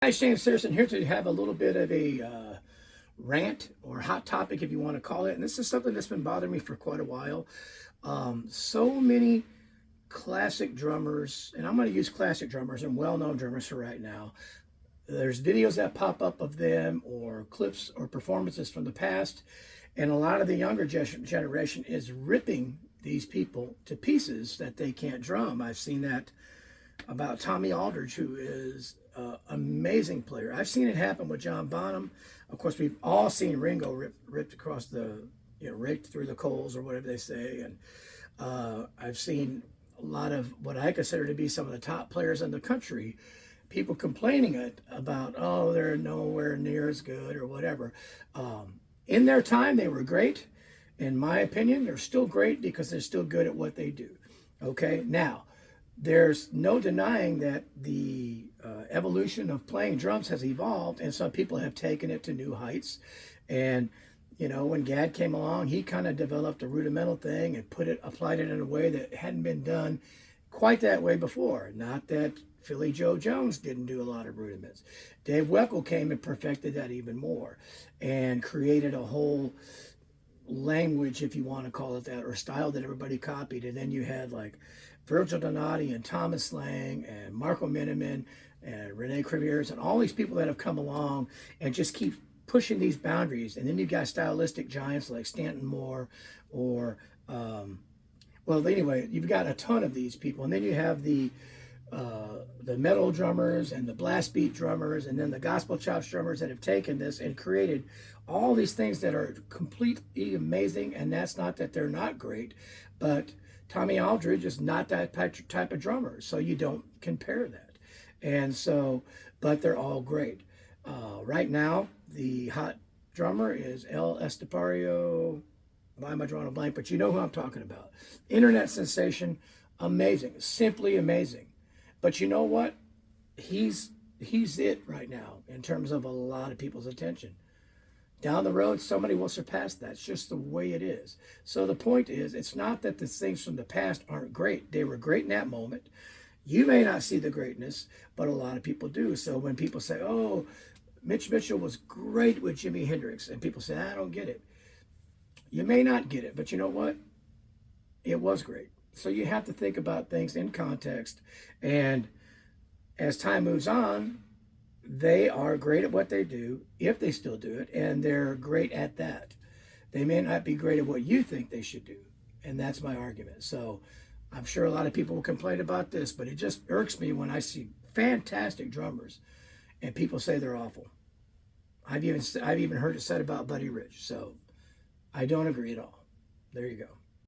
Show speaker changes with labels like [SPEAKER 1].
[SPEAKER 1] Hi, Shane Searson here to have a little bit of a rant or hot topic, if you want to call it. And this is something that's been bothering me for quite a while. So many classic drummers, and I'm going to use classic drummers and well-known drummers for right now. There's videos that pop up of them or clips or performances from the past. And a lot of the younger generation is ripping these people to pieces that they can't drum. I've seen that about Tommy Aldridge, who is an amazing player. I've seen it happen with John Bonham. Of course, we've all seen Ringo ripped across the, raked through the coals or whatever they say. And I've seen a lot of what I consider to be some of the top players in the country, people complaining about, oh, they're nowhere near as good or whatever. In their time, they were great. In my opinion, they're still great because they're still good at what they do. Okay, now, there's no denying that the evolution of playing drums has evolved, and some people have taken it to new heights. And when Gadd came along, he kind of developed a rudimental thing and applied it in a way that hadn't been done quite that way before. Not that Philly Joe Jones didn't do a lot of rudiments. Dave Weckl came and perfected that even more, and created a whole language, if you want to call it that, or style that everybody copied. And then you had like Virgil Donati and Thomas Lang and Marco Miniman and Rene Crevieres and all these people that have come along and just keep pushing these boundaries. And then you got stylistic giants like Stanton Moore or well, anyway, you've got a ton of these people. And then you have the metal drummers and the blast beat drummers and then the gospel chops drummers that have taken this and created all these things that are completely amazing. And that's not that they're not great, but Tommy Aldridge is not that type of drummer, so you don't compare that. And so, but they're all great. Right now, the hot drummer is El Estepario. Why am I drawing a blank? But you know who I'm talking about. Internet sensation, amazing, simply amazing. But you know what? He's it right now in terms of a lot of people's attention. Down the road, somebody will surpass that. It's just the way it is. So the point is, it's not that the things from the past aren't great. They were great in that moment. You may not see the greatness, but a lot of people do. So when people say, oh, Mitch Mitchell was great with Jimi Hendrix, and people say, I don't get it. You may not get it, but you know what? It was great. So you have to think about things in context. And as time moves on, they are great at what they do, if they still do it, and they're great at that. They may not be great at what you think they should do. And that's my argument. So I'm sure a lot of people will complain about this, but it just irks me when I see fantastic drummers and people say they're awful. I've even heard it said about Buddy Rich. So I don't agree at all. There you go.